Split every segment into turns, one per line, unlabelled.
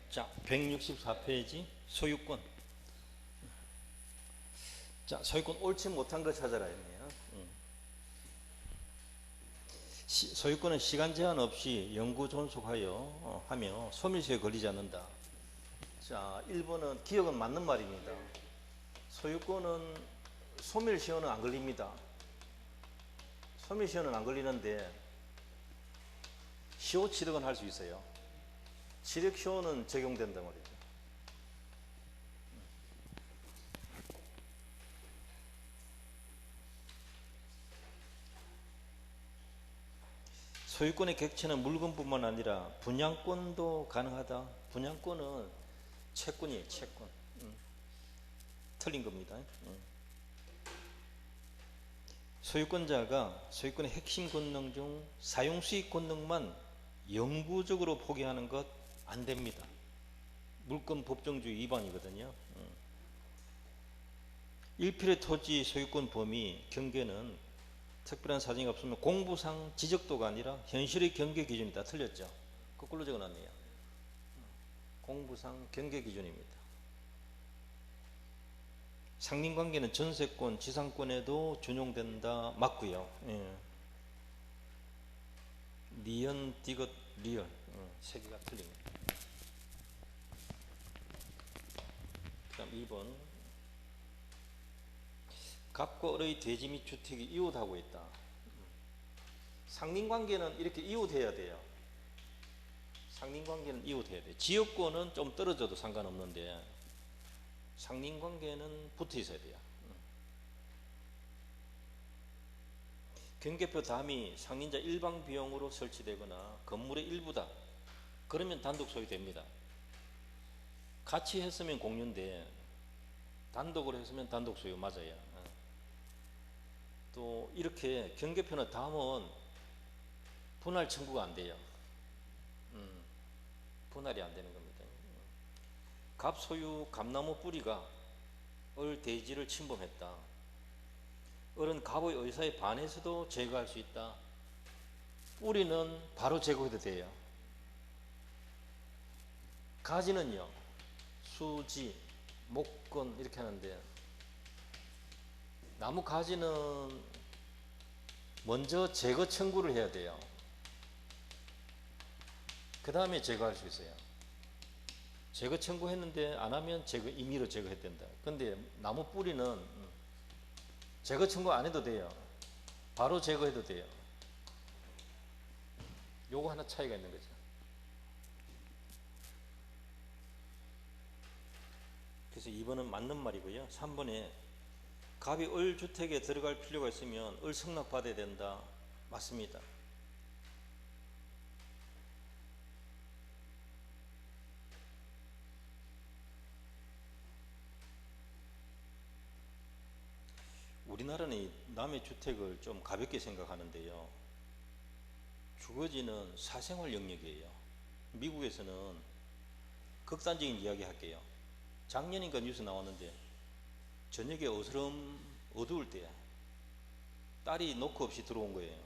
자, 164페이지 소유권. 자, 소유권 옳지 못한 거 찾아라 했네요. 소유권은 시간 제한 없이 영구 존속하여 하며 소멸시효에 걸리지 않는다. 자, 1번은 기억은 맞는 말입니다. 소유권은 소멸시효는 안 걸립니다. 소멸시효는 안 걸리는데 시효 칠흑은 할 수 있어요. 칠흑시효는 적용된단 말이죠. 소유권의 객체는 물건뿐만 아니라 분양권도 가능하다. 분양권은 채권이에요. 채권. 틀린 겁니다. 소유권자가 소유권의 핵심 권능 중 사용수익 권능만 영구적으로 포기하는 것 안 됩니다. 물권 법정주의 위반이거든요. 일필의 토지 소유권 범위 경계는 특별한 사정이 없으면 공부상 지적도가 아니라 현실의 경계 기준이다. 틀렸죠? 거꾸로 적어놨네요. 공부상 경계 기준입니다. 상린관계는 전세권, 지상권에도 준용된다. 맞고요. 예. 니은, 디귿, 리얼 세 개가 틀립니다. 그 다음 2번 갑과 을의 대지 및 주택이 이웃하고 있다. 상린관계는 이렇게 이웃해야 돼요. 상린관계는 이웃해야 돼요. 지역권은 좀 떨어져도 상관없는데 상린관계는 붙어 있어야 돼요. 경계표 담이 상린자 일방 비용으로 설치되거나 건물의 일부다. 그러면 단독 소유됩니다. 같이 했으면 공유인데 단독으로 했으면 단독 소유 맞아요. 또 이렇게 경계표나 담은 분할 청구가 안 돼요. 분할이 안 되는 겁니다. 갑 소유 감나무 뿌리가 을 대지를 침범했다. 을은 갑의 의사에 반해서도 제거할 수 있다. 뿌리는 바로 제거해도 돼요. 가지는요, 수지, 목건 이렇게 하는데 나무 가지는 먼저 제거 청구를 해야 돼요. 그 다음에 제거할 수 있어요. 제거 청구했는데 안 하면 임의로 제거해야 된다. 근데 나무 뿌리는 제거 청구 안 해도 돼요. 바로 제거해도 돼요. 요거 하나 차이가 있는 거죠. 그래서 2번은 맞는 말이고요. 3번에 갑이 을 주택에 들어갈 필요가 있으면 을 승낙받아야 된다. 맞습니다. 우리나라는 남의 주택을 좀 가볍게 생각하는데요. 주거지는 사생활 영역이에요. 미국에서는 극단적인 이야기 할게요. 작년인가 뉴스 나왔는데 저녁에 어두울 때 딸이 노크 없이 들어온 거예요.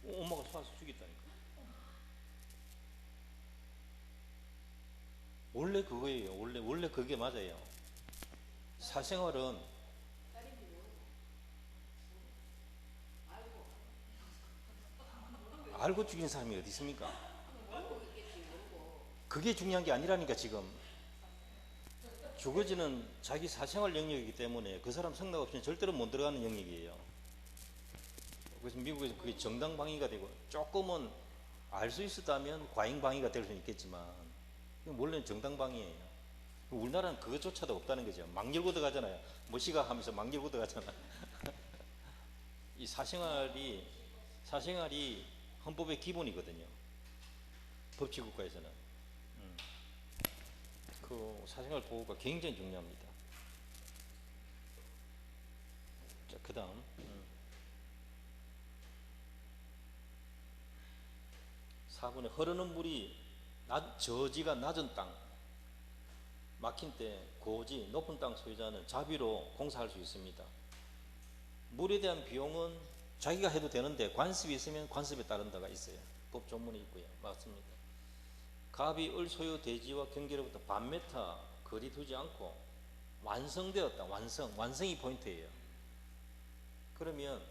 엄마가 쏴서 죽였다니까. 원래 그거예요. 원래 그게 맞아요. 사생활은 알고 죽인 사람이 어디 있습니까? 그게 중요한 게 아니라니까. 지금 주거지는 자기 사생활 영역이기 때문에 그 사람 승낙 없이는 절대로 못 들어가는 영역이에요. 그래서 미국에서 그게 정당방위가 되고, 조금은 알 수 있었다면 과잉방위가 될 수는 있겠지만 원래는 정당방위예요. 우리나라는 그것조차도 없다는 거죠. 막 열고 들어가잖아요. 뭐시가 하면서 막 열고 들어가잖아. 이 사생활이 헌법의 기본이거든요. 법치국가에서는. 그 사생활 보호가 굉장히 중요합니다. 자, 그 다음 4번에 흐르는 물이 저지가 낮은 땅 막힌 때 고지 높은 땅 소유자는 자비로 공사할 수 있습니다. 물에 대한 비용은 자기가 해도 되는데 관습이 있으면 관습에 따른다가 있어요. 법 조문이 있고요. 맞습니다. 갑이 을 소유 대지와 경계로부터 반메타 거리 두지 않고 완성되었다. 완성이 포인트예요. 그러면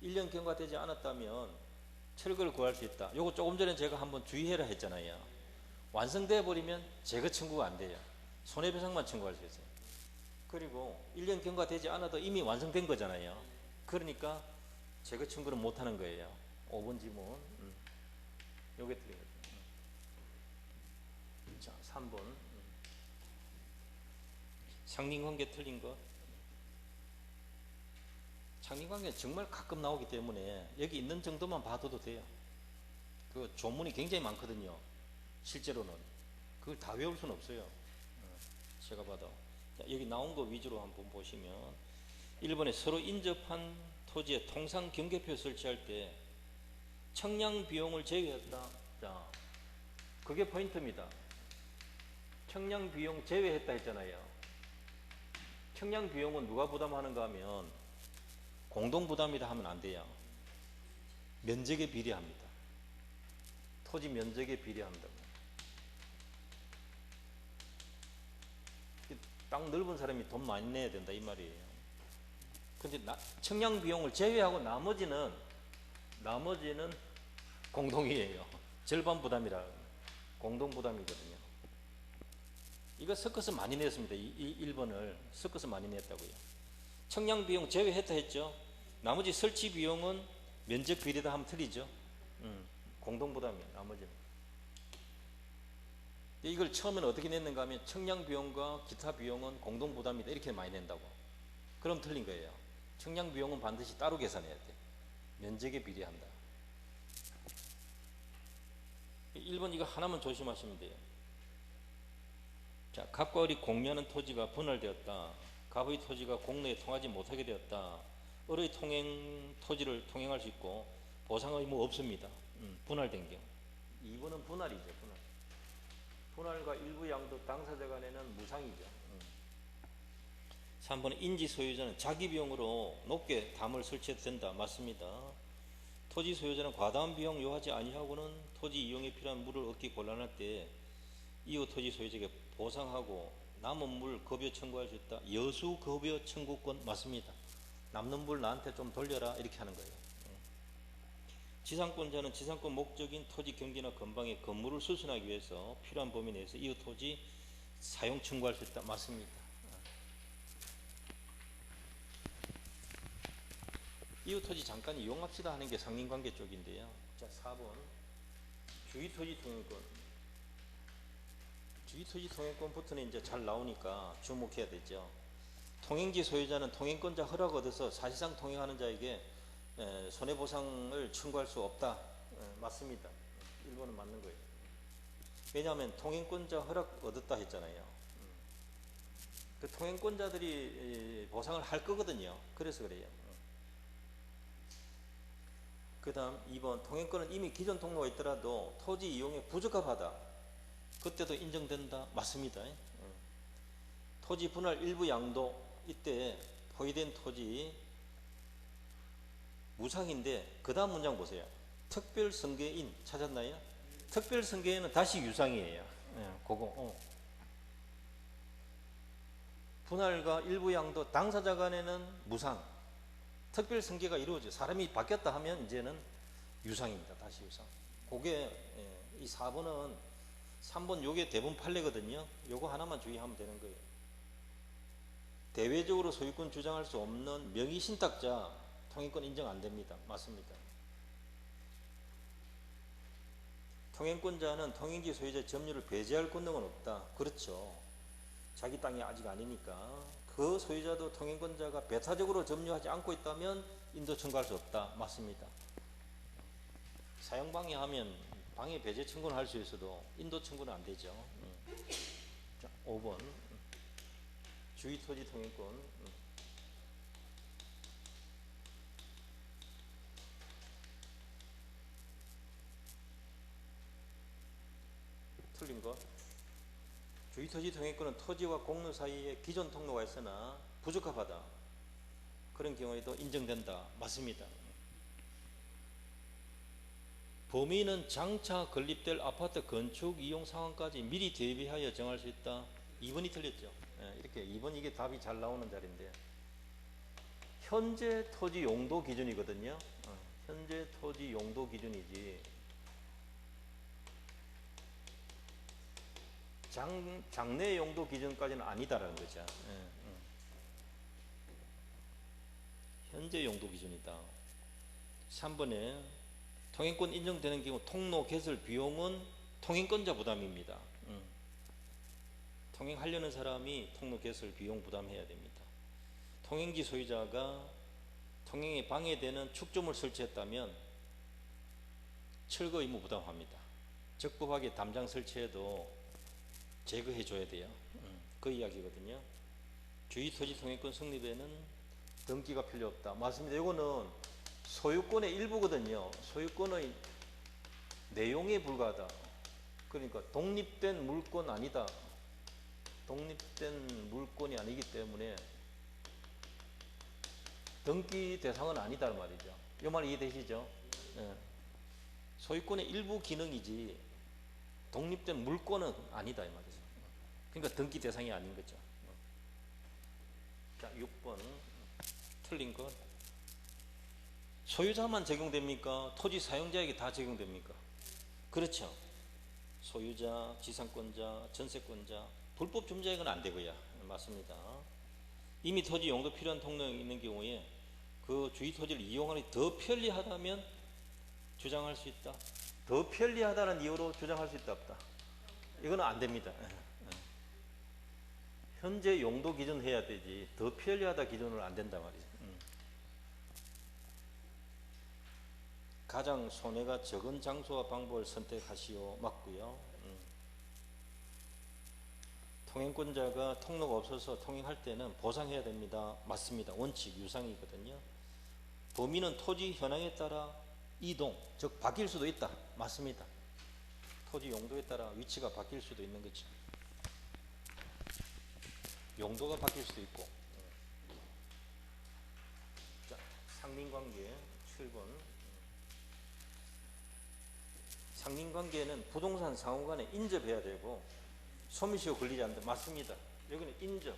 1년 경과되지 않았다면 철거를 구할 수 있다. 요거 조금 전에 제가 한번 주의해라 했잖아요. 완성되어 버리면 제거 청구가 안 돼요. 손해배상만 청구할 수 있어요. 그리고 1년 경과되지 않아도 이미 완성된 거잖아요. 그러니까 제거 청구를 못 하는 거예요. 5번 지문. 요게 틀리거든요. 자, 3번. 상린관계 틀린 거. 상린관계는 정말 가끔 나오기 때문에 여기 있는 정도만 봐도 돼요. 그 조문이 굉장히 많거든요. 실제로는. 그걸 다 외울 수는 없어요. 제가 봐도. 자, 여기 나온 거 위주로 한번 보시면 1번에 서로 인접한 토지에 통상 경계표 설치할 때 청량 비용을 제외했다. 자, 그게 포인트입니다. 청량 비용 제외했다 했잖아요. 청량 비용은 누가 부담하는가 하면 공동 부담이다 하면 안 돼요. 면적에 비례합니다. 토지 면적에 비례한다고. 땅 넓은 사람이 돈 많이 내야 된다 이 말이에요. 근데 청량 비용을 제외하고 나머지는 공동이에요. 절반 부담이라 공동 부담이거든요. 이거 섞어서 많이 냈습니다. 이 1번을 섞어서 많이 냈다고요. 청량 비용 제외했다 했죠. 나머지 설치 비용은 면적 비례다 하면 틀리죠. 공동 부담이에요. 나머지는. 이걸 처음에는 어떻게 냈는가 하면 청량 비용과 기타 비용은 공동 부담이다 이렇게 많이 낸다고. 그럼 틀린 거예요. 청량 비용은 반드시 따로 계산해야 돼. 면적에 비례한다. 1번 이거 하나만 조심하시면 돼요. 자, 갑과 을이 공유하는 토지가 분할되었다. 갑의 토지가 공로에 통하지 못하게 되었다. 을의 토지를 통행할 수 있고 보상 의무 없습니다. 분할된 경우. 2번은 분할이죠. 분할과 일부 양도 당사자 간에는 무상이죠. 3번은 인지 소유자는 자기 비용으로 높게 담을 설치해도 된다. 맞습니다. 토지 소유자는 과다한 비용 요하지 아니하고는 토지 이용에 필요한 물을 얻기 곤란할 때 이후 토지 소유자에게 보상하고 남은 물 급여 청구할 수 있다. 여수 급여 청구권 맞습니다. 남는 물 나한테 좀 돌려라 이렇게 하는 거예요. 지상권자는 지상권 목적인 토지 경계나 건방에 건물을 수선하기 위해서 필요한 범위 내에서 이후 토지 사용 청구할 수 있다. 맞습니다. 이후 토지 잠깐 이용합시다 하는 게 상린관계 쪽인데요. 자, 4번 주위토지 통행권. 주위토지 통행권부터는 이제 잘 나오니까 주목해야 되죠. 통행지 소유자는 통행권자 허락 얻어서 사실상 통행하는 자에게 손해보상을 청구할 수 없다. 맞습니다. 1번은 맞는 거예요. 왜냐하면 통행권자 허락 얻었다 했잖아요. 그 통행권자들이 보상을 할 거거든요. 그래서 그래요. 그 다음 2번 통행권은 이미 기존 통로가 있더라도 토지 이용에 부적합하다. 그때도 인정된다. 맞습니다. 토지 분할 일부 양도 이때 포위된 토지 무상인데 그 다음 문장 보세요. 특별승계인 찾았나요? 특별승계인은 다시 유상이에요. 그거. 분할과 일부 양도 당사자 간에는 무상. 특별승계가 이루어져 사람이 바뀌었다 하면 이제는 유상입니다. 다시 유상. 그게 이 4번은 3번 요게 대부분 판례거든요. 요거 하나만 주의하면 되는 거예요. 대외적으로 소유권 주장할 수 없는 명의신탁자 통행권 인정 안 됩니다. 맞습니다. 통행권자는 통행지 소유자의 점유를 배제할 권능은 없다. 그렇죠. 자기 땅이 아직 아니니까 그 소유자도 통행권자가 배타적으로 점유하지 않고 있다면 인도 청구할 수 없다. 맞습니다. 사용방해 하면 방해 배제 청구는 할 수 있어도 인도 청구는 안 되죠. 자, 5번 주위토지 통행권. 틀린 거. 주위토지 통행권은 토지와 공로 사이에 기존 통로가 있으나 부적합하다. 그런 경우에도 인정된다. 맞습니다. 범위는 장차 건립될 아파트 건축 이용 상황까지 미리 대비하여 정할 수 있다. 2번이 틀렸죠. 예, 이렇게 2번 이게 답이 잘 나오는 자리인데 현재 토지 용도 기준이거든요. 현재 토지 용도 기준이지 장래 용도 기준까지는 아니다라는 거죠. 예, 현재 용도 기준이다. 3번에 통행권 인정되는 경우 통로 개설 비용은 통행권자 부담입니다. 통행하려는 사람이 통로 개설 비용 부담해야 됩니다. 통행지 소유자가 통행에 방해되는 축조물 설치했다면 철거 의무 부담합니다. 적법하게 담장 설치해도 제거해 줘야 돼요. 그 이야기거든요. 주의토지 통행권 성립에는 등기가 필요 없다. 맞습니다. 이거는 소유권의 일부거든요. 소유권의 내용에 불과하다. 그러니까 독립된 물권 아니다. 독립된 물권이 아니기 때문에 등기 대상은 아니다는 말이죠. 이 말 이해되시죠? 네. 소유권의 일부 기능이지 독립된 물권은 아니다 이 말이죠. 그러니까 등기 대상이 아닌 거죠. 자, 6번 틀린 것. 소유자만 적용됩니까? 토지 사용자에게 다 적용됩니까? 그렇죠. 소유자, 지상권자, 전세권자, 불법 점자에게는 안 되고요. 맞습니다. 이미 토지 용도 필요한 통로에 있는 경우에 그 주위 토지를 이용하는 더 편리하다면 주장할 수 있다. 더 편리하다는 이유로 주장할 수 있다 없다. 이거는 안 됩니다. 현재 용도 기준 해야 되지 더 편리하다 기준으로 안 된단 말이죠. 가장 손해가 적은 장소와 방법을 선택하시오. 맞고요. 통행권자가 통로가 없어서 통행할 때는 보상해야 됩니다. 맞습니다. 원칙 유상이거든요. 범위는 토지 현황에 따라 이동, 즉 바뀔 수도 있다. 맞습니다. 토지 용도에 따라 위치가 바뀔 수도 있는 거죠. 용도가 바뀔 수도 있고. 자, 상린관계 7번. 상린관계는 부동산 상호간에 인접해야 되고 소멸시효 걸리지 않는다. 맞습니다. 여기는 인접.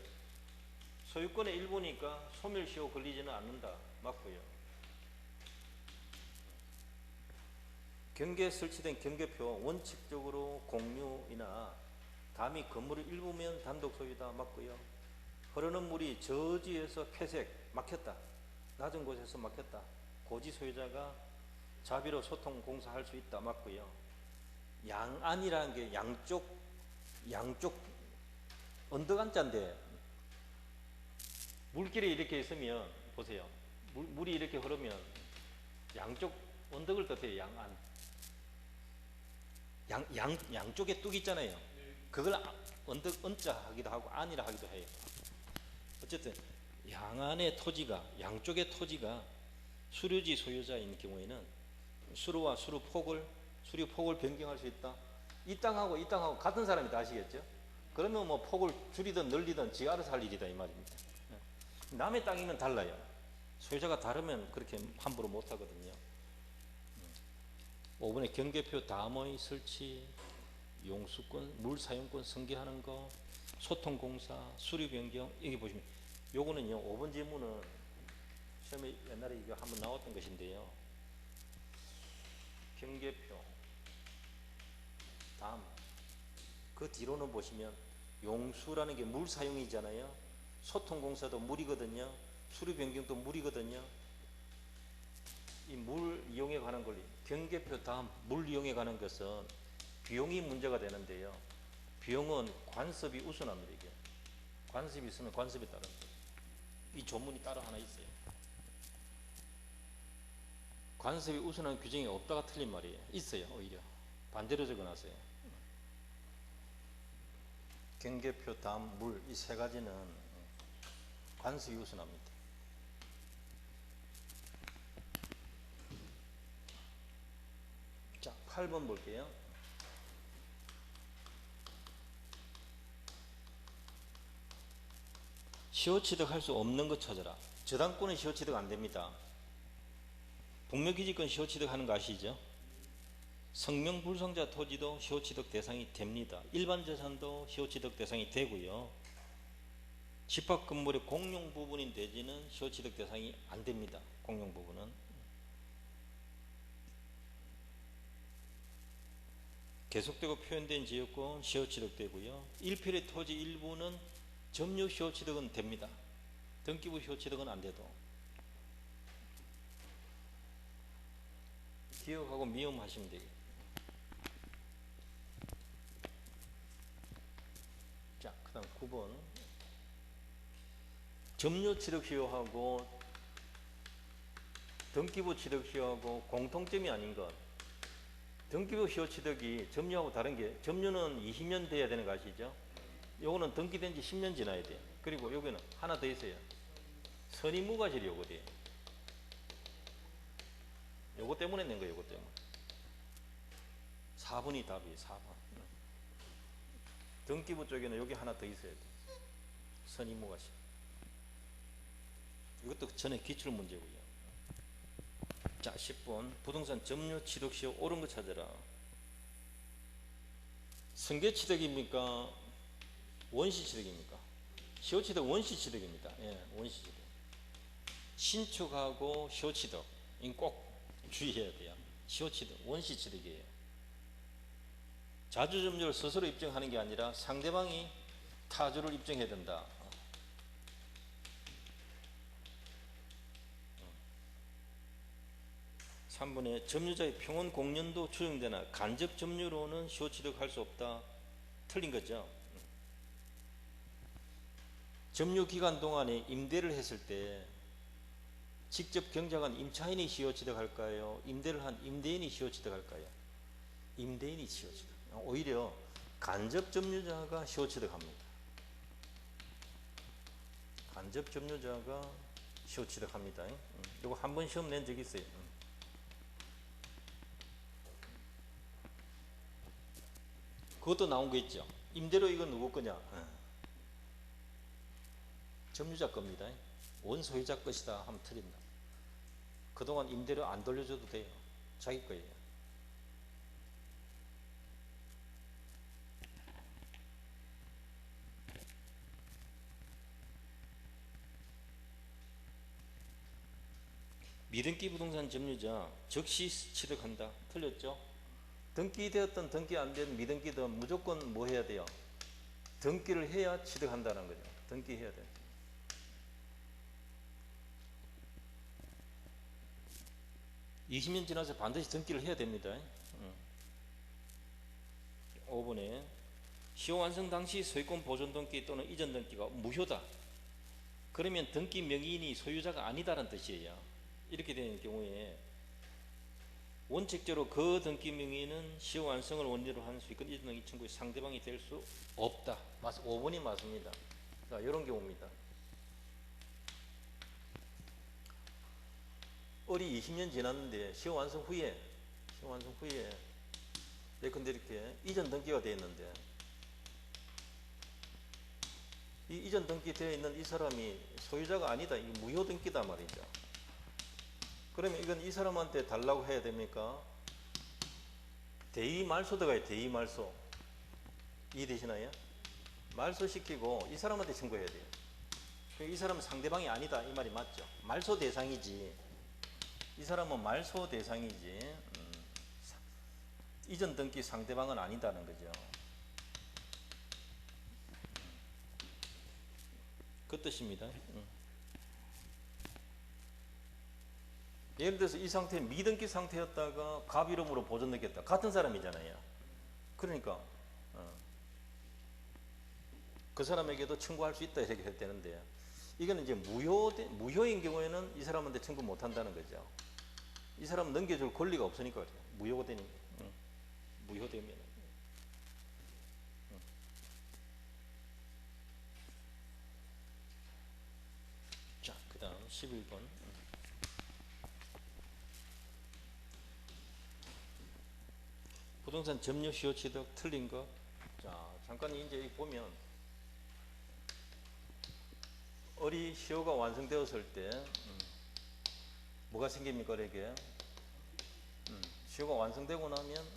소유권의 일부니까 소멸시효 걸리지는 않는다. 맞고요. 경계에 설치된 경계표 원칙적으로 공유이나 담이 건물의 일부면 단독 소유다. 맞고요. 흐르는 물이 저지에서 폐색 막혔다. 낮은 곳에서 막혔다. 고지 소유자가 자비로 소통 공사할 수 있다. 맞고요. 양안이라는 게 양쪽 언덕 안자인데 물길이 이렇게 있으면 보세요. 물이 이렇게 흐르면 양쪽 언덕을 뜻해요. 양쪽에 뚝 있잖아요. 그걸 언덕 언자 하기도 하고 안이라 하기도 해요. 어쨌든 양안의 토지가 양쪽의 토지가 수료지 소유자인 경우에는 수로와 수료 폭을 변경할 수 있다. 이 땅하고 이 땅하고 같은 사람이 다 아시겠죠? 그러면 뭐 폭을 줄이든 늘리든 지가 알아서 할 일이다 이 말입니다. 남의 땅이면 달라요. 소유자가 다르면 그렇게 함부로 못 하거든요. 5번에 경계표 담의 설치, 용수권, 물 사용권 승계하는 거, 소통공사, 수리 변경. 여기 보시면 요거는요 5번 질문은 시험에 옛날에 이거 한번 나왔던 것인데요. 경계표, 담, 그 뒤로는 보시면 용수라는 게 물 사용이잖아요. 소통공사도 물이거든요. 수리 변경도 물이거든요. 이 물 이용에 관한 권리, 경계표 다음 물 이용에 관한 것은 비용이 문제가 되는데요. 비용은 관습이 우선합니다. 이게 관습이 있으면 관습에 따른 이 조문이 따로 하나 있어요. 관습이 우선한 규정이 없다가 틀린 말이에요. 있어요. 오히려 반대로 적어놨어요. 경계표 다음 물 이 세 가지는 관습이 우선합니다. 자, 8번 볼게요. 시효취득할 수 없는 것 찾아라. 저당권은 시효취득 안 됩니다. 복묘기지권 시효취득하는 거 아시죠? 성명불상자 토지도 시효취득 대상이 됩니다. 일반 재산도 시효취득 대상이 되고요. 집합 건물의 공용 부분인 대지는 시효취득 대상이 안 됩니다. 공용 부분은. 계속되고 표현된 지역권 시효취득되고요. 일필의 토지 일부는 점유 시효취득은 됩니다. 등기부 시효취득은 안 돼도. 기억하고 미음하시면 되겠습니다. 자, 그 다음 9번. 점유 취득 시효하고 등기부 취득 시효하고 공통점이 아닌 것. 등기부 시효 취득이 점유하고 다른 게, 점유는 20년 돼야 되는 거 아시죠? 요거는 등기된 지 10년 지나야 돼요. 그리고 여기는 하나 더 있어요. 선의무과실이 요거돼요. 요거 때문에 낸 거예요. 요거 때문에. 4번이 답이에요. 4번. 등기부 쪽에는 여기 하나 더 있어야 돼요. 선의무과실. 이것도 전에 기출 문제고요. 자, 10번. 부동산 점유 취득 시효 옳은 거 찾아라. 승계 취득입니까? 원시 취득입니까? 시효 취득 원시 취득입니다. 예, 원시 취득. 신축하고 시효 취득. 이거 꼭 주의해야 돼요. 시효 취득, 원시 취득이에요. 자주 점유를 스스로 입증하는 게 아니라 상대방이 타주를 입증해야 된다. 3번에 점유자의 평온 공연도 추정되나 간접 점유로는 시효 취득할 수 없다. 틀린 거죠. 점유 기간 동안에 임대를 했을 때 직접 경작한 임차인이 시효 취득할까요? 임대를 한 임대인이 시효 취득할까요? 임대인이 시효 취득. 오히려 간접 점유자가 시효 취득합니다. 간접 점유자가 시효 취득합니다. 이거 한 번 시험 낸 적이 있어요. 그것도 나온 거 있죠. 임대료 이건 누구 거냐? 점유자 겁니다. 원소유자 것이다 하면 틀린다. 그동안 임대료 안 돌려줘도 돼요. 자기 거예요. 미등기 부동산 점유자 즉시 취득한다. 틀렸죠? 등기되었던 등기 안 된 미등기든 무조건 뭐 해야 돼요? 등기를 해야 취득한다는 거죠. 등기해야 돼요. 음. 20년 지나서 반드시 등기를 해야 됩니다. 5번에 시효 완성 당시 소유권 보존 등기 또는 이전 등기가 무효다. 그러면 등기 명의인이 소유자가 아니다라는 뜻이에요. 이렇게 되는 경우에 원칙적으로 그 등기 명의는 시효 완성을 원리로 한 소유권 이전 등기 청구의 상대방이 될 수 없다. 5번이 맞습니다. 자, 이런 경우입니다. 을이 20년 지났는데 시효 완성 후에 예컨대 이렇게 이전 등기가 되어 있는데 이 이전 등기 되어 있는 이 사람이 소유자가 아니다. 이게 무효 등기다 말이죠. 그러면 이건 이 사람한테 달라고 해야 됩니까? 대의 말소 들어가요. 대의 말소. 이해되시나요? 말소 시키고 이 사람한테 청구해야 돼요. 이 사람은 상대방이 아니다 이 말이 맞죠? 말소 대상이지. 이 사람은 말소 대상이지. 이전 등기 상대방은 아니다는 거죠. 그 뜻입니다. 예를 들어서 이 상태 미등기 상태였다가 갑 이름으로 보존 넣겠다. 같은 사람이잖아요. 그러니까 그 사람에게도 청구할 수 있다 이렇게 해야 되는데 이거는 이제 무효인 경우에는 이 사람한테 청구 못 한다는 거죠. 이 사람 넘겨줄 권리가 없으니까 그래요. 무효가 되니까. 무효되면. 자, 그 다음 11번. 부동산 점유 시효 취득 틀린 거. 자, 잠깐 이제 보면 을이 시효가 완성되었을 때 뭐가 생깁니까? 이게 시효가 완성되고 나면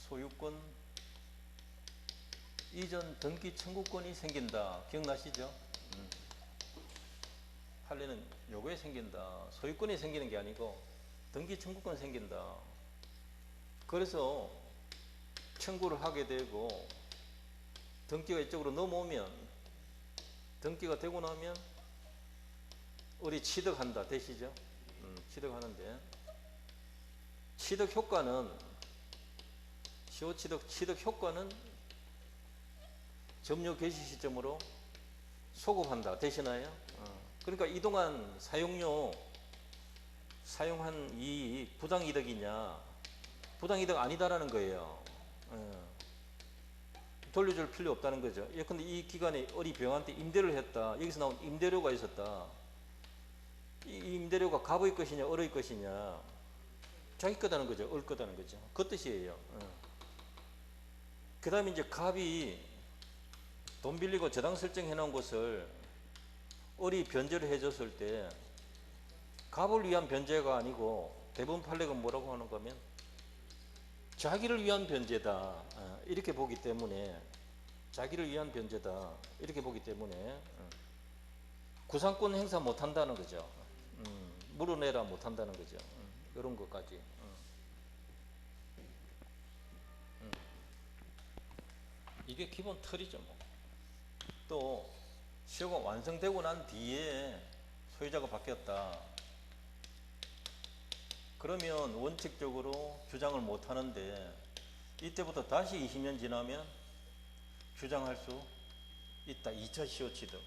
소유권 이전 등기 청구권이 생긴다. 기억나시죠? 판례는 요거에 생긴다. 소유권이 생기는 게 아니고 등기 청구권 생긴다. 그래서 청구를 하게 되고 등기가 이쪽으로 넘어오면 등기가 되고 나면 우리 취득한다. 되시죠? 취득하는데 취득 효과는 취득 효과는 점유 개시 시점으로 소급한다. 되시나요? 그러니까 이동안 사용한 이 부당이득이냐 부당이득 아니다라는 거예요. 돌려줄 필요 없다는 거죠. 예컨대 이 기간에 어디 병한테 임대를 했다. 여기서 나온 임대료가 있었다. 이 임대료가 갑의 것이냐 을의 것이냐 자기 거다는 거죠. 을 거다는 거죠. 그 뜻이에요. 그 다음에 이제 갑이 돈 빌리고 저당 설정해 놓은 것을 을이 변제를 해줬을 때 갑을 위한 변제가 아니고 대부분 판례가 뭐라고 하는 거면 자기를 위한 변제다. 이렇게 보기 때문에 자기를 위한 변제다. 이렇게 보기 때문에 구상권 행사 못한다는 거죠. 물어내라 못한다는 거죠. 이런 것까지. 이게 기본 틀이죠. 뭐. 또 시효가 완성되고 난 뒤에 소유자가 바뀌었다. 그러면 원칙적으로 주장을 못하는데 이때부터 다시 20년 지나면 주장할 수 있다. 2차 시효 취득.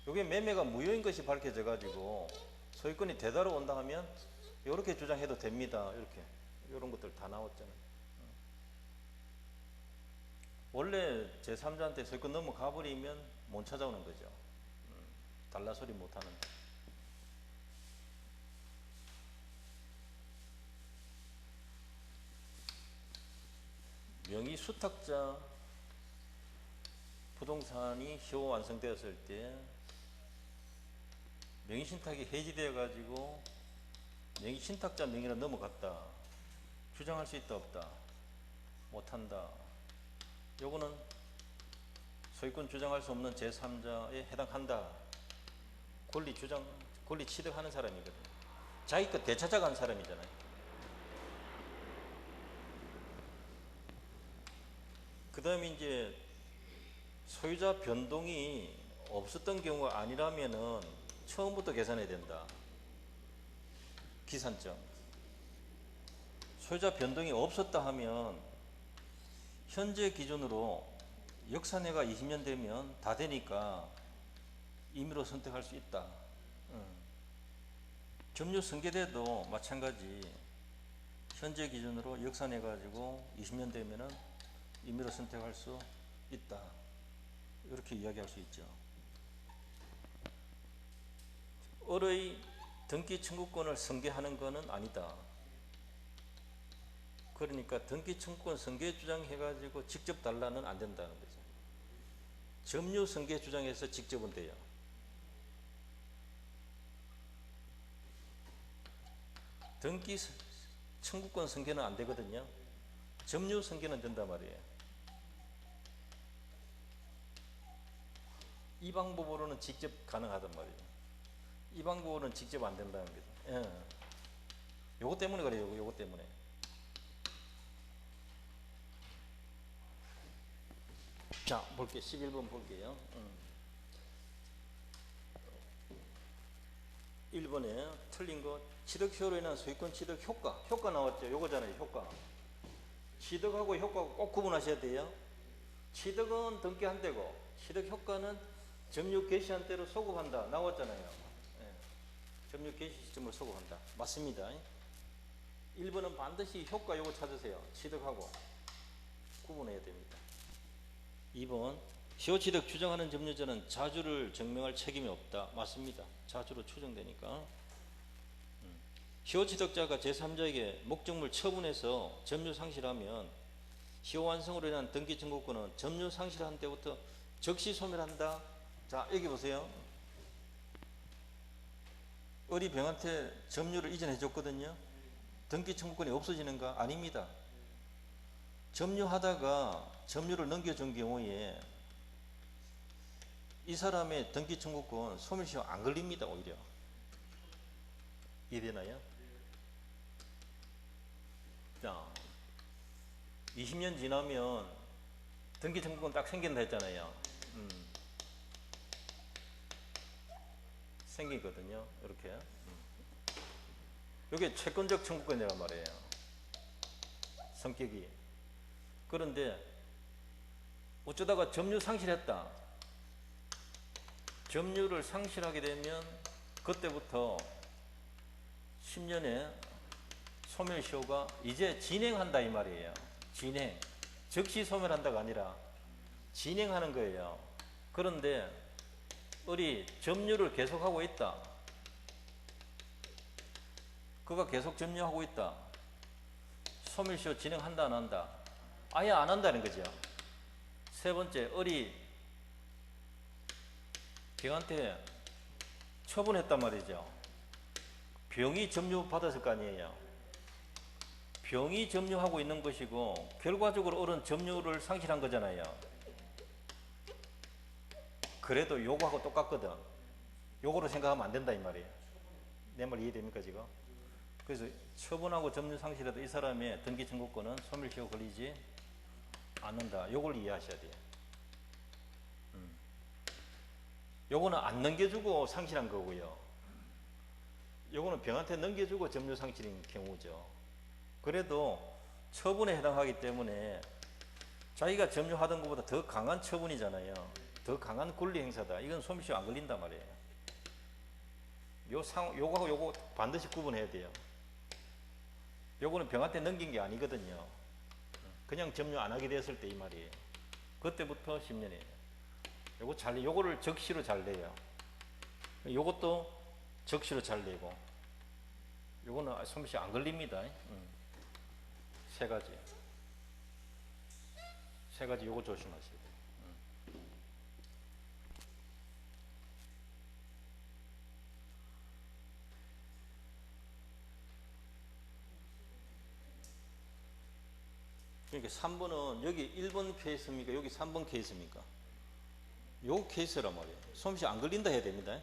이게 매매가 무효인 것이 밝혀져 가지고 소유권이 되돌아 온다 하면 이렇게 주장해도 됩니다. 이렇게 이런 것들 다 나왔잖아요. 원래 제3자한테 소유권 넘어가 버리면 못 찾아오는 거죠. 달라 소리 못 하는데. 명의 수탁자 부동산이 시효 완성되었을 때 명의 신탁이 해지되어 가지고 명의 신탁자 명의로 넘어갔다. 주장할 수 있다 없다? 못한다. 요거는 소유권 주장할 수 없는 제3자에 해당한다. 권리 취득하는 사람이거든요. 자기 것 되찾아간 사람이잖아요. 그 다음에 이제 소유자 변동이 없었던 경우가 아니라면은 처음부터 계산해야 된다. 기산점. 소유자 변동이 없었다 하면 현재 기준으로 역산해가 20년 되면 다 되니까 임의로 선택할 수 있다. 점유 승계돼도 마찬가지. 현재 기준으로 역산해 가지고 20년 되면은 임의로 선택할 수 있다. 이렇게 이야기할 수 있죠. 을의 등기 청구권을 승계하는 것은 아니다. 그러니까 등기 청구권 승계 주장해 가지고 직접 달라는 안 된다는 거죠. 점유 승계 주장해서 직접은 돼요. 등기 청구권 승계는 안 되거든요. 점유 승계는 된단 말이에요. 이 방법으로는 직접 가능하단 말이에요. 이 방법으로는 직접 안 된다는 거죠. 예. 요거 때문에 그래요. 요거 때문에. 자, 볼게요. 11번 볼게요. 1번에 틀린 거 취득 효로 인한 소유권 취득 효과 나왔죠. 요거잖아요. 효과. 취득하고 효과가 꼭 구분하셔야 돼요. 취득은 등기한 때고 취득 효과는 점유 개시한 때로 소급한다. 나왔잖아요. 예. 점유 개시 시점으로 소급한다. 맞습니다. 1번은 반드시 효과 요거 찾으세요. 취득하고 구분해야 됩니다. 2번 시효취득 주장하는 점유자는 자주를 증명할 책임이 없다. 맞습니다. 자주로 추정되니까. 시효취득자가 제3자에게 목적물 처분해서 점유 상실하면 시효 완성으로 인한 등기 청구권은 점유 상실한 때부터 즉시 소멸한다. 자, 여기 보세요. 을이 병한테 점유를 이전해 줬거든요. 등기 청구권이 없어지는가? 아닙니다. 점유하다가 점유를 넘겨준 경우에 이 사람의 등기 청구권 소멸시효 안 걸립니다. 오히려 이해되나요? 자, 20년 지나면 등기 청구권 딱 생긴다 했잖아요. 생기거든요. 이렇게. 이게 채권적 청구권이란 말이에요. 성격이. 그런데 어쩌다가 점유 상실했다. 점유를 상실하게 되면 그때부터 10년의 소멸시효가 이제 진행한다 이 말이에요. 진행. 즉시 소멸한다가 아니라 진행하는 거예요. 그런데 을이 점유를 계속하고 있다. 그가 계속 점유하고 있다. 소멸시효 진행한다 안 한다? 아예 안 한다는 거죠. 세 번째, 을이 병한테 처분했단 말이죠. 병이 점유받았을 거 아니에요. 병이 점유하고 있는 것이고 결과적으로 을은 점유를 상실한 거잖아요. 그래도 요거하고 똑같거든. 요거로 생각하면 안 된다 이 말이에요. 내 말 이해됩니까 지금? 그래서 처분하고 점유 상실해도 이 사람의 등기 청구권은 소멸시효 걸리지 않는다. 요걸 이해하셔야 돼요. 요거는 안 넘겨주고 상실한 거고요. 요거는 병한테 넘겨주고 점유 상실인 경우죠. 그래도 처분에 해당하기 때문에 자기가 점유하던 것보다 더 강한 처분이잖아요. 더 강한 권리 행사다. 이건 소멸시효 안 걸린단 말이에요. 요거하고 요거 반드시 구분해야 돼요. 요거는 병한테 넘긴 게 아니거든요. 그냥 점유 안 하게 됐을 때 이 말이에요. 그때부터 10년이에요. 요거를 적시로 잘 내요. 요것도 적시로 잘 내고. 요거는 소멸시효 안 걸립니다. 세 가지. 세 가지 요거 조심하셔야 돼요. 그러니까 3번은 여기 1번 케이스입니까? 여기 3번 케이스입니까? 요 케이스란 말이에요. 소멸시효 안 걸린다 해야 됩니다.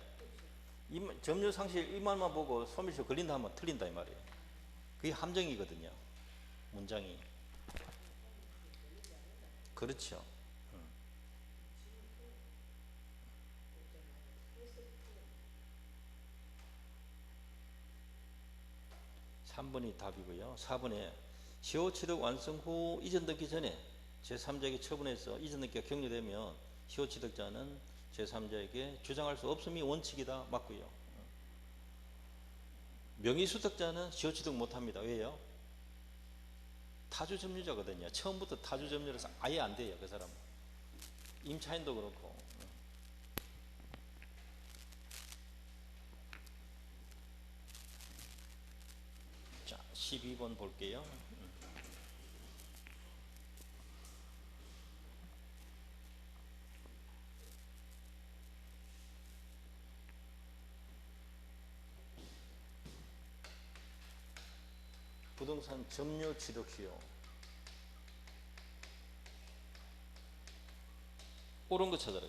점유 상실 이 말만 보고 소멸시효 걸린다 하면 틀린다 이 말이에요. 그게 함정이거든요. 문장이. 그렇죠. 3번이 답이고요. 4번에 시효 취득 완성 후 이전 등기 전에 제3자에게 처분해서 이전 등기가 격려되면 시효 취득자는 제3자에게 주장할 수 없음이 원칙이다. 맞고요. 명의수득자는 시효 취득 못합니다. 왜요? 타주 점유자거든요. 처음부터 타주 점유라서 아예 안 돼요. 그 사람은. 임차인도 그렇고. 자, 12번 볼게요. 부동산 점유 취득 시효. 옳은 거 찾아라.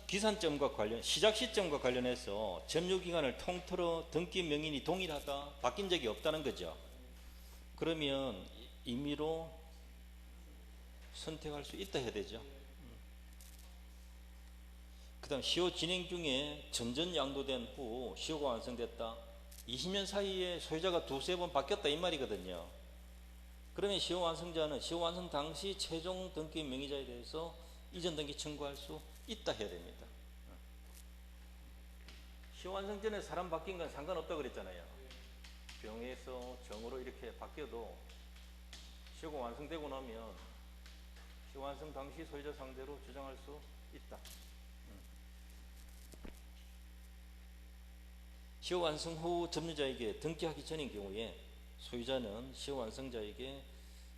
기산점과 관련, 시작 시점과 관련해서 점유 기간을 통틀어 등기 명인이 동일하다, 바뀐 적이 없다는 거죠. 그러면 임의로 선택할 수 있다 해야 되죠. 그 다음 시효 진행 중에 전전 양도된 후 시효가 완성됐다. 20년 사이에 소유자가 두세 번 바뀌었다 이 말이거든요. 그러면 시효 완성자는 시효 완성 당시 최종 등기 명의자에 대해서 이전 등기 청구할 수 있다 해야 됩니다. 시효 완성 전에 사람 바뀐 건 상관없다 그랬잖아요. 병에서 정으로 이렇게 바뀌어도 시효가 완성되고 나면 시효 완성 당시 소유자 상대로 주장할 수 있다. 시효 완성 후 점유자에게 등기하기 전인 경우에 소유자는 시효 완성자에게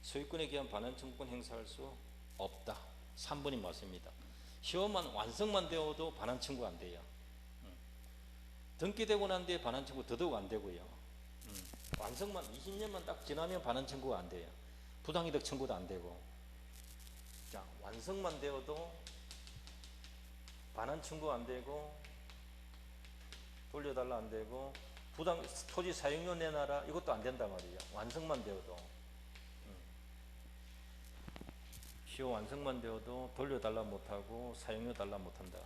소유권에 기한 반환 청구권 행사할 수 없다. 3번이 맞습니다. 시효만 완성만 되어도 반환 청구 안 돼요. 등기되고 난 뒤에 반환 청구 더더욱 안 되고요. 완성만 20년만 딱 지나면 반환 청구가 안 돼요. 부당이득 청구도 안 되고. 자, 완성만 되어도 반환 청구 안 되고, 돌려달라 안 되고, 토지 사용료 내놔라 이것도 안 된단 말이에요. 완성만 되어도. 시효 완성만 되어도 돌려달라 못하고 사용료 달라 못한다.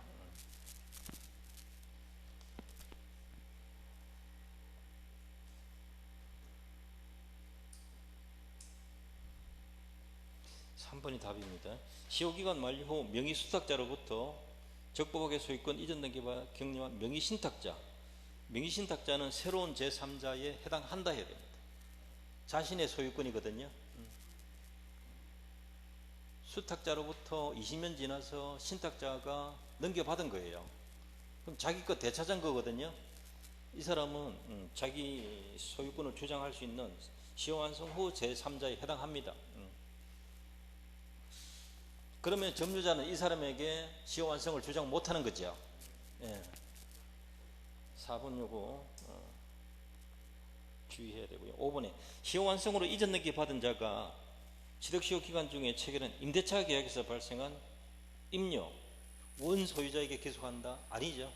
3번이 답입니다. 시효기간 만료 후 명의수탁자로부터 적법하게 소유권 이전 등기와 격려한 명의신탁자. 명의신탁자는 새로운 제3자에 해당한다 해야 됩니다. 자신의 소유권이거든요. 수탁자로부터 20년 지나서 신탁자가 넘겨받은 거예요. 그럼 자기 거 되찾은 거거든요. 이 사람은 자기 소유권을 주장할 수 있는 시효 완성 후 제3자에 해당합니다. 그러면 점유자는 이 사람에게 시효 완성을 주장 못하는 거죠. 예. 4번 요거 주의해야 되고요. 5번에 시효 완성으로 이전 등기 받은 자가 취득시효 기간 중에 체결한 임대차 계약에서 발생한 임료, 원소유자에게 기속한다? 아니죠.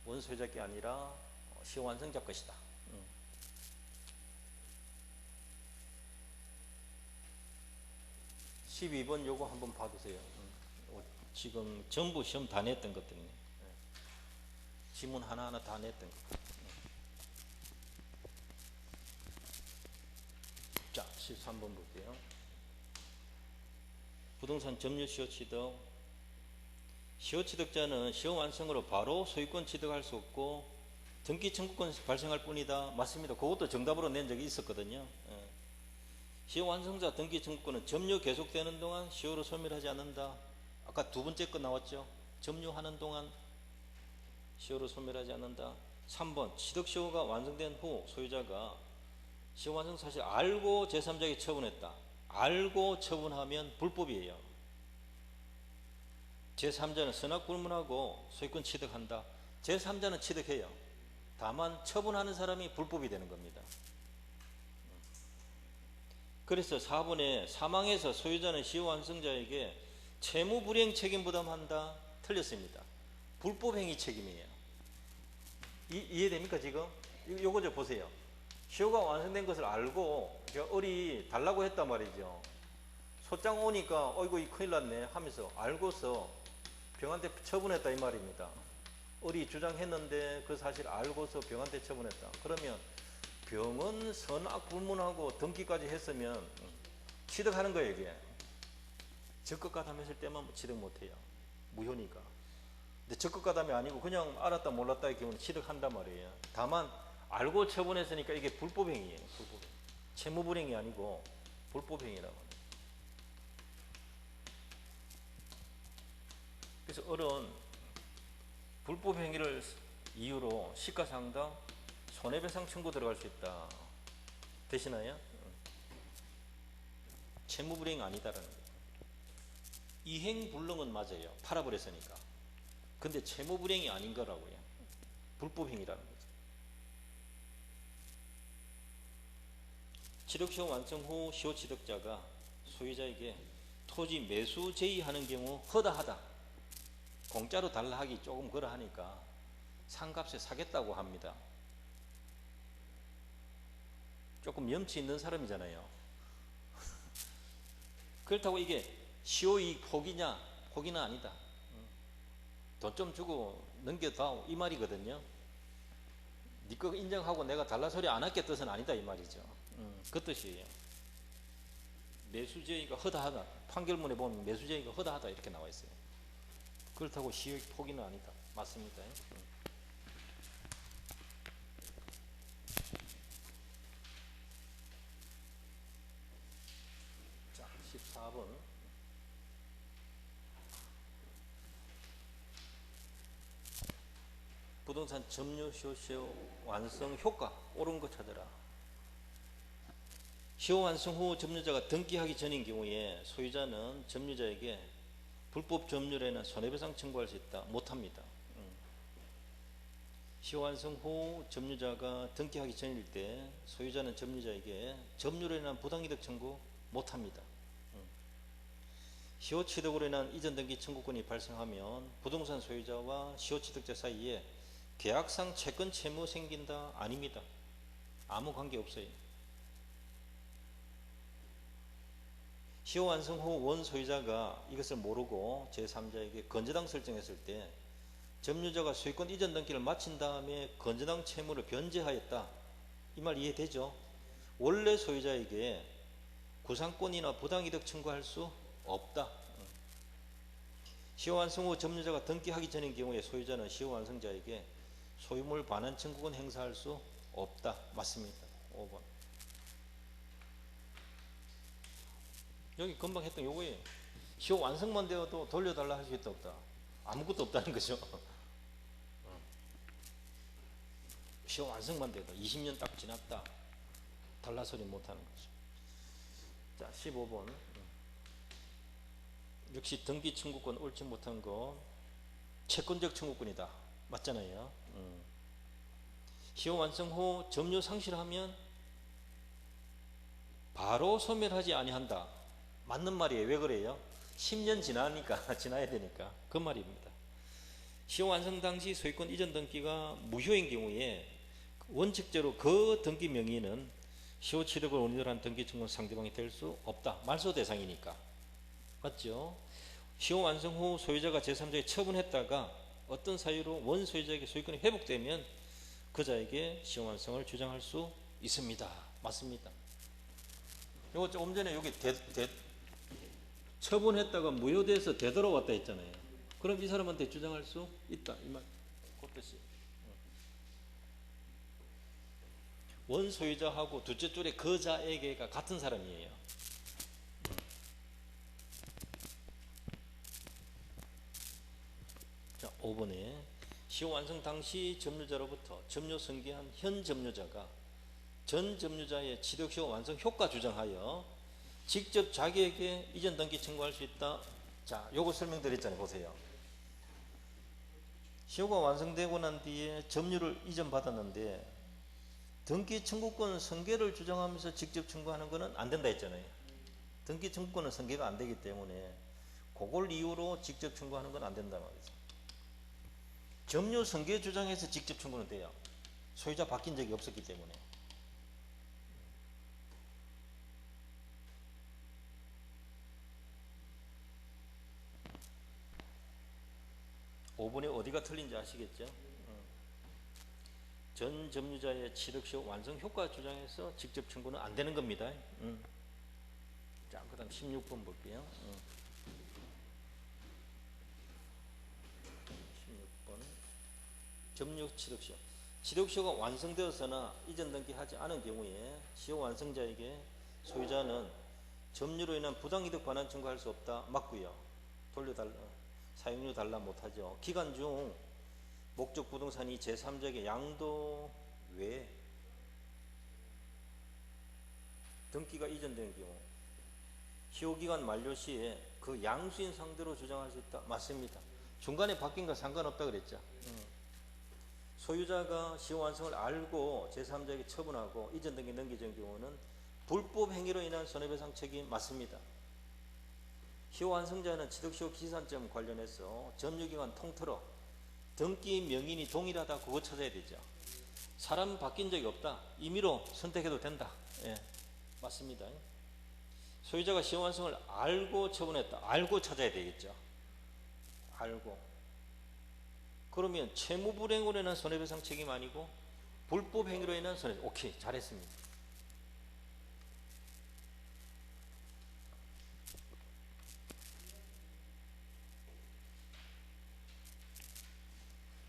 원소유자께 아니라 시효 완성자 것이다. 12번 요거 한번 봐주세요. 지금 전부 시험 다 냈던 것들이네. 지문 하나하나 다 냈던 것. 자, 13번 볼게요. 부동산 점유 시효 취득. 시효 취득자는 시효 완성으로 바로 소유권 취득할 수 없고 등기 청구권 발생할 뿐이다. 맞습니다. 그것도 정답으로 낸 적이 있었거든요. 시효 완성자 등기 청구권은 점유 계속되는 동안 시효로 소멸하지 않는다. 아까 두 번째 거 나왔죠. 점유하는 동안 시효로 소멸하지 않는다. 3번 취득시효가 완성된 후 소유자가 시효 완성 사실 알고 제3자에게 처분했다. 알고 처분하면 불법이에요. 제3자는 선악불문하고 소유권 취득한다. 제3자는 취득해요. 다만 처분하는 사람이 불법이 되는 겁니다. 그래서 4번에 사망해서 소유자는 시효 완성자에게 채무불이행 책임 부담한다. 틀렸습니다. 불법행위 책임이에요. 이해됩니까 지금? 요거 좀 보세요. 시효가 완성된 것을 알고 을이 달라고 했단 말이죠. 소장 오니까 어이구 이 큰일 났네 하면서 알고서 병한테 처분했다 이 말입니다. 을이 주장했는데 그 사실 알고서 병한테 처분했다. 그러면 병은 선악불문하고 등기까지 했으면 취득하는 거예요. 이게 적극가담했을 때만 취득 못해요. 무효니까. 근데 적극가담이 아니고 그냥 알았다 몰랐다의 경우는 취득한단 말이에요. 다만 알고 처분했으니까 이게 불법행위예요. 불법행위. 채무불행이 아니고 불법행위라고 합니다. 그래서 을은 불법행위를 이유로 시가상당 손해배상 청구 들어갈 수 있다. 되시나요? 채무불이행 아니다라는 거예요. 이행불능은 맞아요. 팔아버렸으니까. 근데 채무불이행이 아닌 거라고요. 불법행위라는 거죠. 취득시효 완성 후 시효 취득자가 소유자에게 토지 매수 제의하는 경우 허다하다. 공짜로 달라 하기 조금 그러하니까 상값에 사겠다고 합니다. 조금 염치 있는 사람이잖아요. 그렇다고 이게 시효이익 포기냐? 포기는 아니다. 돈 좀 주고 넘겨다오 이 말이거든요. 네 거 인정하고 내가 달라 소리 안 할게 뜻은 아니다 이 말이죠. 그 뜻이에요. 매수제의가 허다하다. 판결문에 보면 매수제의가 허다하다 이렇게 나와 있어요. 그렇다고 시효이익 포기는 아니다. 맞습니다. 자, 14번. 부동산 점유 시효 완성 효과 옳은 거 찾아라. 시효 완성 후 점유자가 등기하기 전인 경우에 소유자는 점유자에게 불법 점유로는 손해배상 청구할 수 있다. 못합니다. 시효 완성 후 점유자가 등기하기 전일 때 소유자는 점유자에게 점유로 인한 부당이득 청구 못합니다. 시효 취득으로 인한 이전 등기 청구권이 발생하면 부동산 소유자와 시효 취득자 사이에 계약상 채권 채무 생긴다? 아닙니다. 아무 관계 없어요. 시효 완성 후 원 소유자가 이것을 모르고 제3자에게 건저당 설정했을 때 점유자가 소유권 이전 등기를 마친 다음에 건저당 채무를 변제하였다. 이 말 이해되죠? 원래 소유자에게 구상권이나 부당이득 청구할 수 없다. 시효 완성 후 점유자가 등기하기 전인 경우에 소유자는 시효 완성자에게 소유물 반환 청구권 행사할 수 없다. 맞습니다. 5번. 여기 금방 했던 요거예요. 시효 완성만 되어도 돌려달라 할 수 있다 없다? 아무것도 없다는 거죠. 시효 완성만 돼도 20년 딱 지났다. 달라 소리 못하는 거죠. 자, 15번. 역시 등기 청구권 옳지 못한 거 채권적 청구권이다. 맞잖아요. 시효 완성 후 점유 상실하면 바로 소멸하지 아니한다. 맞는 말이에요. 왜 그래요? 10년 지나니까 지나야 되니까 그 말입니다. 시효 완성 당시 소유권 이전 등기가 무효인 경우에 원칙적으로 그 등기 명의는 시효 취득을 원인으로 한 등기 청구권 상대방이 될 수 없다. 말소 대상이니까. 맞죠? 시효 완성 후 소유자가 제3자에게 처분했다가 어떤 사유로 원 소유자에게 소유권이 회복되면 그자에게 시효 완성을 주장할 수 있습니다. 맞습니다. 요거 조금 전에 여기 처분했다가 무효돼서 되돌아왔다 했잖아요. 그럼 이 사람한테 주장할 수 있다. 이 말. 그 뜻이. 원 소유자하고 둘째 줄의 그자에게가 같은 사람이에요. 자, 5번에 시효 완성 당시 점유자로부터 점유 승계한 현 점유자가 전 점유자의 취득시효 완성 효과 주장하여 직접 자기에게 이전 등기 청구할 수 있다. 자, 요거 설명드렸잖아요. 보세요. 시효가 완성되고 난 뒤에 점유를 이전 받았는데 등기 청구권 승계를 주장하면서 직접 청구하는 것은 안 된다 했잖아요. 등기 청구권은 승계가 안 되기 때문에 그걸 이유로 직접 청구하는 건 안 된다 말이죠. 점유 승계 주장해서 직접 청구는 돼요. 소유자 바뀐 적이 없었기 때문에. 5번에 어디가 틀린지 아시겠죠? 전 점유자의 취득시효 완성 효과 주장해서 직접 청구는 안 되는 겁니다. 자, 그 다음 16번 볼게요. 16번. 점유 취득시효. 취득시효가 완성되어서나 이전 등기하지 않은 경우에 시효 완성자에게 소유자는 점유로 인한 부당이득 반환 청구할 수 없다. 맞고요. 돌려달라. 사용료 달라 못하죠. 기간 중 목적 부동산이 제3자에게 양도 외에 등기가 이전된 경우 시효기간 만료 시에 그 양수인 상대로 주장할 수 있다. 맞습니다. 중간에 바뀐 거 상관없다 그랬죠. 소유자가 시효 완성을 알고 제3자에게 처분하고 이전 등기 넘겨진 경우는 불법 행위로 인한 손해배상 책임 맞습니다. 시효 완성자는 취득시효 기산점 관련해서 점유기간 통틀어 등기 명인이 동일하다 그거 찾아야 되죠. 사람 바뀐 적이 없다. 임의로 선택해도 된다. 예, 맞습니다. 소유자가 시효 완성을 알고 처분했다. 알고 찾아야 되겠죠. 알고. 그러면 채무 불행으로 인한 손해배상 책임 아니고 불법 행위로 인한 손해. 오케이, 잘했습니다.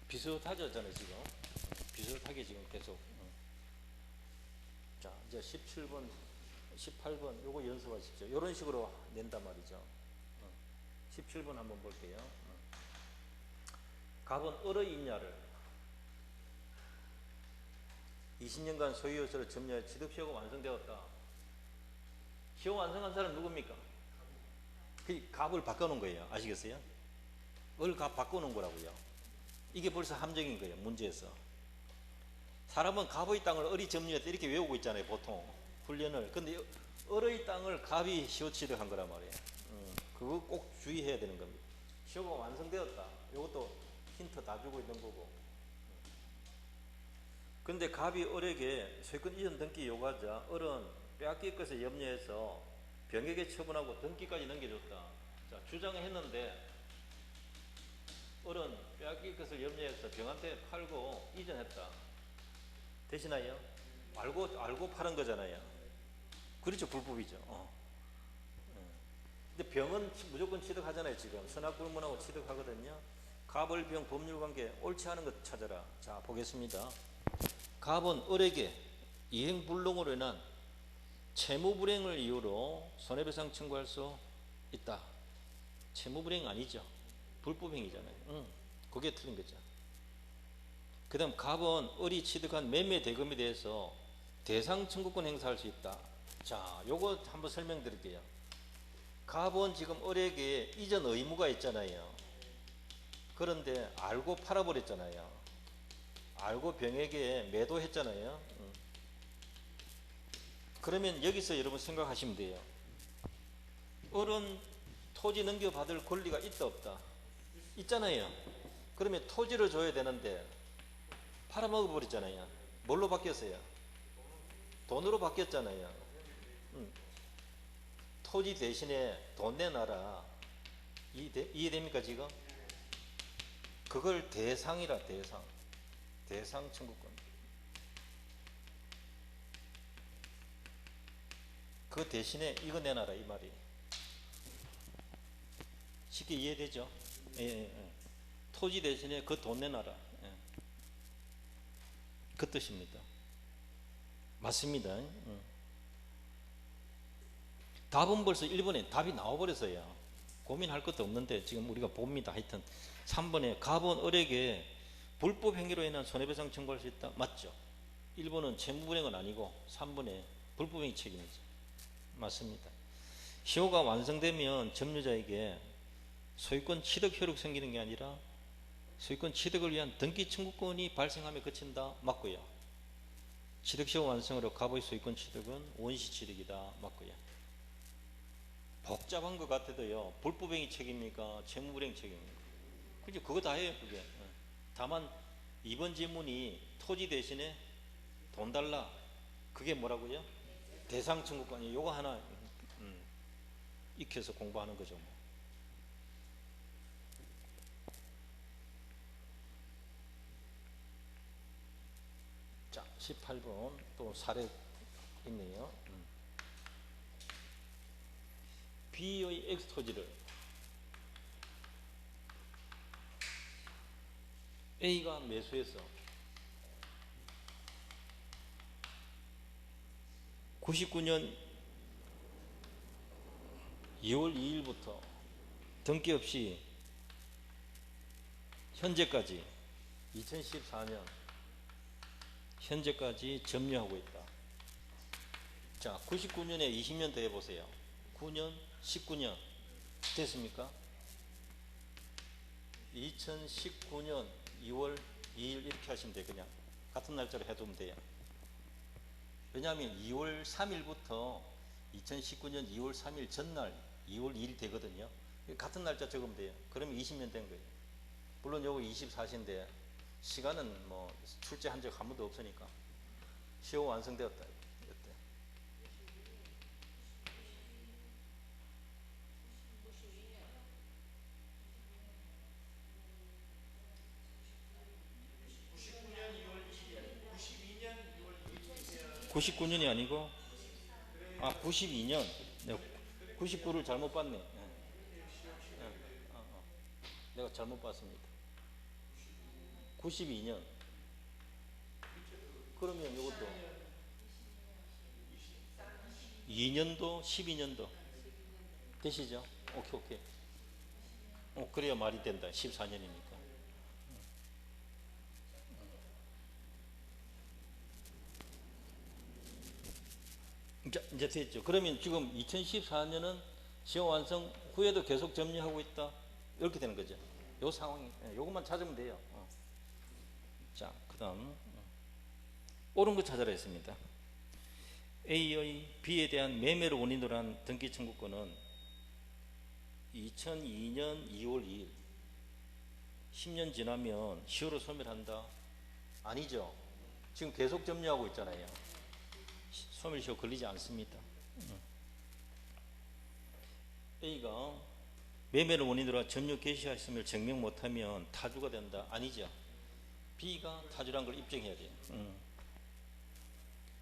비슷하잖아요 지금. 비슷하게 지금 계속. 자, 이제 17번 18번 요거 연습하십시오. 이런 식으로 낸단 말이죠. 17번 한번 볼게요. 갑은 을의 임야를 20년간 소유요소를 점유하여 취득시효가 완성되었다. 시효 완성한 사람 누굽니까? 그 갑을 바꿔놓은 거예요. 아시겠어요? 을 갑 바꿔놓은 거라고요. 이게 벌써 함정인 거예요. 문제에서. 사람은 갑의 땅을 을이 점유했다 이렇게 외우고 있잖아요. 보통 훈련을. 근데 을의 땅을 갑이 시효 취득한 거란 말이에요. 그거 꼭 주의해야 되는 겁니다. 시효가 완성되었다. 이것도 힌트 다 주고 있는 거고. 근데 갑이 을에게 소유권 이전 등기 요구하자 을은 빼앗길 것을 염려해서 병에게 처분하고 등기까지 넘겨줬다. 자, 주장했는데 을은 빼앗길 것을 염려해서 병한테 팔고 이전했다. 되시나요? 알고 파는 거잖아요. 그렇죠, 불법이죠. 근데 병은 무조건 취득하잖아요. 지금 선악불문하고 취득하거든요. 갑을병 법률관계 옳지 않은 것 찾아라. 자, 보겠습니다. 갑은 을에게 이행불능으로 인한 채무불행을 이유로 손해배상 청구할 수 있다. 채무불행 아니죠. 불법행위잖아요. 그게 틀린 거죠. 그 다음 갑은 을이 취득한 매매 대금에 대해서 대상 청구권 행사할 수 있다. 자, 요거 한번 설명드릴게요. 갑은 지금 을에게 이전 의무가 있잖아요. 그런데 알고 팔아버렸잖아요. 알고 병에게 매도했잖아요. 그러면 여기서 여러분 생각하시면 돼요. 을은 토지 넘겨받을 권리가 있다 없다? 있잖아요. 그러면 토지를 줘야 되는데 팔아먹어버렸잖아요. 뭘로 바뀌었어요? 돈으로 바뀌었잖아요. 토지 대신에 돈 내놔라. 이해됩니까 지금? 그걸 대상이라. 대상 청구권. 그 대신에 이거 내놔라 이 말이. 쉽게 이해되죠? 예. 토지 대신에 그 돈 내놔라. 예. 그 뜻입니다. 맞습니다. 답은 벌써 1번에 답이 나와버렸어요. 고민할 것도 없는데 지금 우리가 봅니다. 하여튼 3번에 갑은 을에게 불법 행위로 인한 손해배상 청구할 수 있다. 맞죠? 1번은 채무불행은 아니고 3번에 불법행위 책임이죠. 맞습니다. 시효가 완성되면 점유자에게 소유권 취득 효력 생기는 게 아니라 소유권 취득을 위한 등기 청구권이 발생하며 그친다. 맞고요. 취득시효 완성으로 갑의 소유권 취득은 원시 취득이다. 맞고요. 복잡한 것 같아도요. 불법행위 책임입니까? 채무불행 책임입니까? 그죠? 그거 다 해요. 그게. 다만 2번 질문이 토지 대신에 돈 달라. 그게 뭐라고요? 대상 청구권이 요거 하나 익혀서 공부하는 거죠. 뭐. 자, 18번 또 사례 있네요. B의 X 토지를 A가 매수해서 99년 2월 2일부터 등기 없이 현재까지 2014년 현재까지 점유하고 있다. 자, 99년에 20년 더 해보세요. 9년, 19년 됐습니까? 2019년 2월 2일 이렇게 하시면 돼요. 그냥 같은 날짜로 해두면 돼요. 왜냐하면 2월 3일부터 2019년 2월 3일 전날 2월 2일 되거든요. 같은 날짜 적으면 돼요. 그러면 20년 된 거예요. 물론 요거 24시인데 시간은 뭐 출제한 적 한 번도 없으니까 시효 완성되었다. 이때. (99년이) 아니고 92년. 네, 99를 잘못 봤네. 내가 잘못 봤습니다. 92년. 그러면 이것도 2년도 12년도 되시죠? 오케이. 그래야 말이 된다. 14년이니까. 이제 됐죠. 그러면 지금 2014년은 시효 완성 후에도 계속 점유하고 있다. 이렇게 되는 거죠. 요 상황이. 요것만 찾으면 돼요. 자, 그 다음 옳은 거 찾아라 했습니다. A의 B에 대한 매매를 원인으로 한 등기 청구권은 2002년 2월 2일 10년 지나면 시효로 소멸한다? 아니죠. 지금 계속 점유하고 있잖아요. 소멸시효 걸리지 않습니다. A가 매매를 원인으로 한 점유 개시했음을 증명 못하면 타주가 된다? 아니죠. B가 타주란 걸 입증해야 돼요.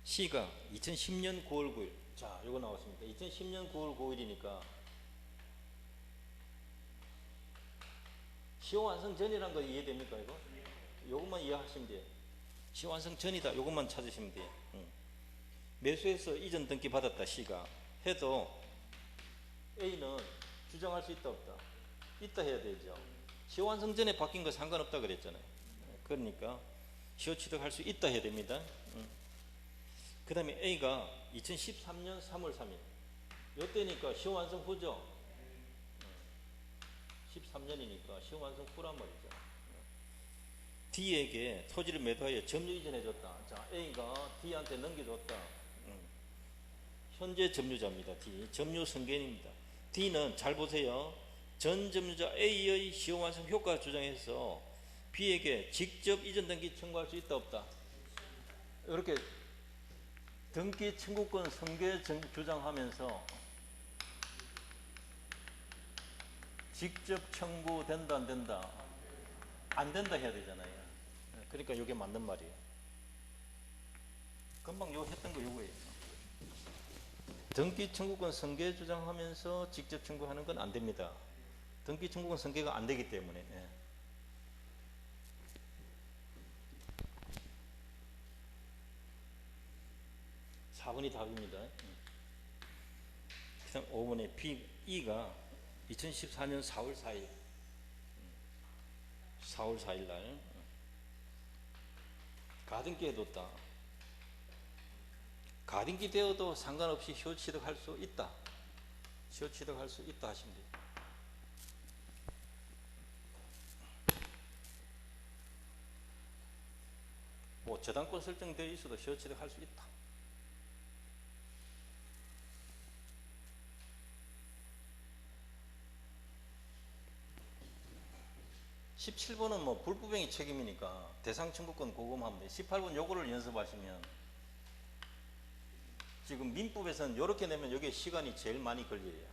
C가 2010년 9월 9일. 자, 요거 나왔습니다. 2010년 9월 9일이니까 시효 완성 전이란 거 이해됩니까, 이거? 요것만 이해하시면 돼요. 시효 완성 전이다. 요것만 찾으시면 돼요. 매수해서 이전 등기 받았다, C가. 해도 A는 주장할 수 있다, 없다? 있다 해야 되죠. 시효 완성 전에 바뀐 거 상관없다 그랬잖아요. 그러니까 시효 취득할 수 있다 해야 됩니다. 그 다음에 A가 2013년 3월 3일. 요때니까 시효 완성 후죠. 13년이니까 시효 완성 후란 말이죠. D에게 토지를 매도하여 점유 이전해줬다. 자, A가 D한테 넘겨줬다. 현재 점유자입니다. D. 점유 승계인입니다. D는 잘 보세요. 전 점유자 A의 시효 완성 효과 주장해서 B에게 직접 이전 등기 청구할 수 있다, 없다? 이렇게 등기 청구권 승계 주장하면서 직접 청구된다, 안 된다? 안 된다 해야 되잖아요. 그러니까 이게 맞는 말이에요. 금방 요 했던 거 요거예요. 등기 청구권 승계 주장하면서 직접 청구하는 건 안 됩니다. 등기 청구권 승계가 안 되기 때문에. 예. 4번이 답입니다. 그 다음 5번에 B, E가 2014년 4월 4일 4월 4일 날 가등기 해뒀다. 가등기 되어도 상관없이 시효 취득할 수 있다. 시효 취득할 수 있다 하시면 돼요. 뭐 저당권 설정되어 있어도 시효 취득할 수 있다. 17번은 뭐 불법행위 책임이니까 대상 청구권 고금하면 돼. 18번 요거를 연습하시면 지금 민법에서는 이렇게 내면 여기에 시간이 제일 많이 걸려요.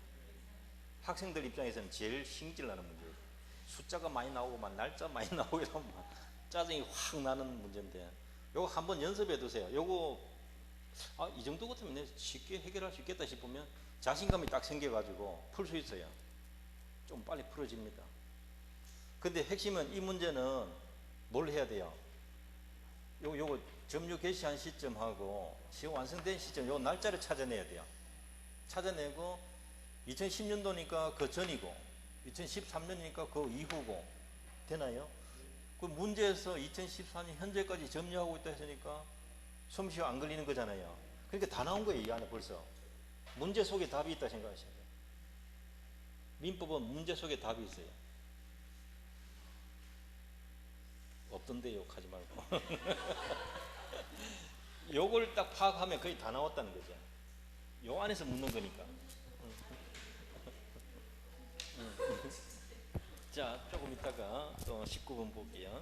학생들 입장에서는 제일 신질나는 문제예요. 숫자가 많이 나오고 막 날짜 많이 나오고 이러면 짜증이 확 나는 문제인데 요거 한번 연습해 두세요. 요거 이 정도 같으면 내가 쉽게 해결할 수 있겠다 싶으면 자신감이 딱 생겨가지고 풀 수 있어요. 좀 빨리 풀어집니다. 근데 핵심은 이 문제는 뭘 해야 돼요? 요거 점유 개시한 시점하고 시효 완성된 시점 요 날짜를 찾아내야 돼요. 찾아내고 2010년도니까 그 전이고 2013년이니까 그 이후고 되나요? 그 문제에서 2014년 현재까지 점유하고 있다 했으니까 소멸시효 안 걸리는 거잖아요. 그러니까 다 나온 거예요. 이 안에 벌써 문제 속에 답이 있다 생각하셔야 돼요. 민법은 문제 속에 답이 있어요. 없던데 욕하지 말고 요걸 딱 파악하면 거의 다 나왔다는 거죠. 요 안에서 묻는 거니까. 자, 조금 있다가 또 19번 볼게요.